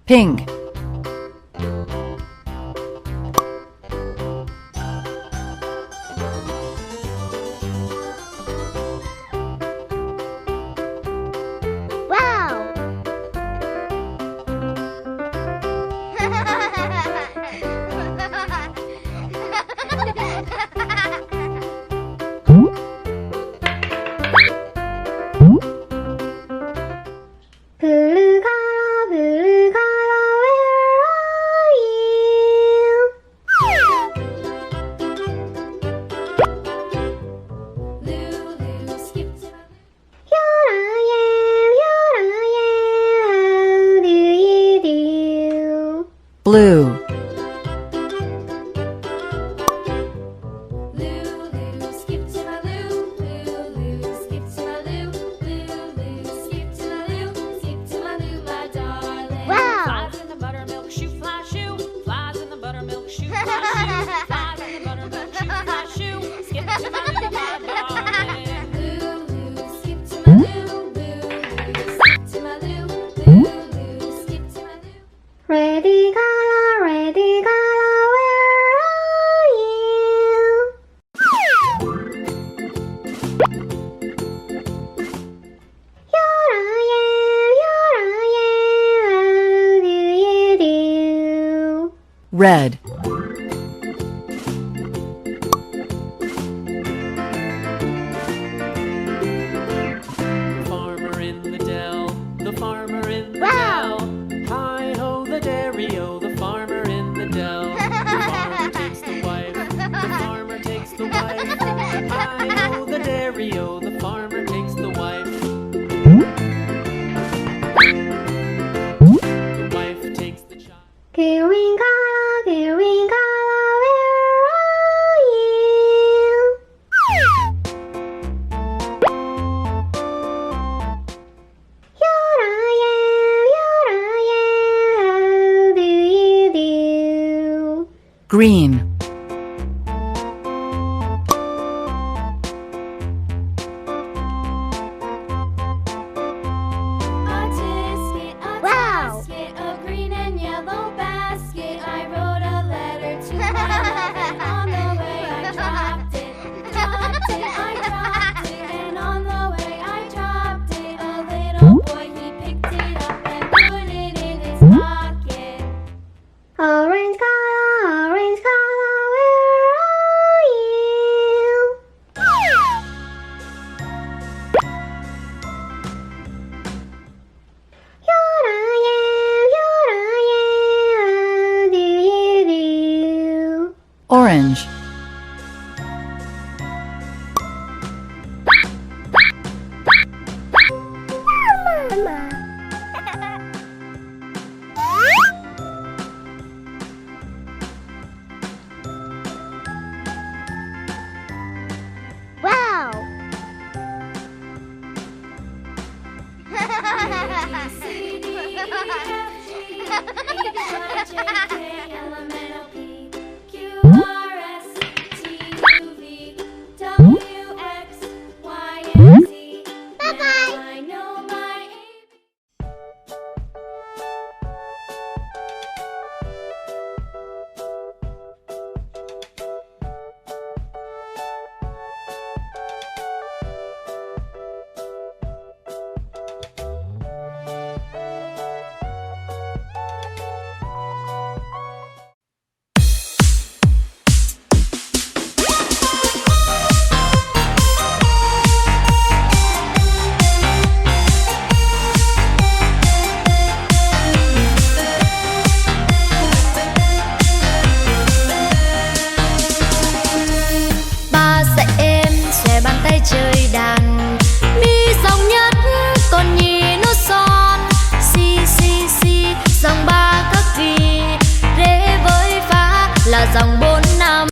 Pink. Wow! Blue color, where are you? Lulu, skip to my Here I am, how do you do? Blue. Lulu, skip to my Lou. Lulu, skip to my Lou. Lulu, skip to my Lou. Skip to my Lou, my darling. Wow. Flies in the buttermilk shoe, fly shoe. Flies in the buttermilk shoe, fly shoe. Flies in the buttermilk shoe, fly shoe. Skip to my Lou, my darling. Lulu, skip to my Lou. Lulu, skip to my Lou. Lulu, skip to my Lou. Ready color, where are you? Here I am, how do you do? Red. Farmer in the dell, the farmer in the Wow. dell. Hi-ho, the dairy-o, the farmer in the dell. The farmer takes the wife, the farmer takes the wife. Hi-ho, the dairy-o, the farmer takes the wife. The wife takes the child. Green color, where are you? Here I am, how do you do? Green. A tisket, a Wow. tasket, a green and yellow basket. I wrote a letter to my love, and on the way I dropped it. Dropped it, I dropped it, and on the way I dropped it. A little boy, he picked it up and put it in his pocket. Orange color, where are you? Here I am, how do you do? Orange. Wow! A, B, C, D, E, F, G, H, I, J, K, L, M,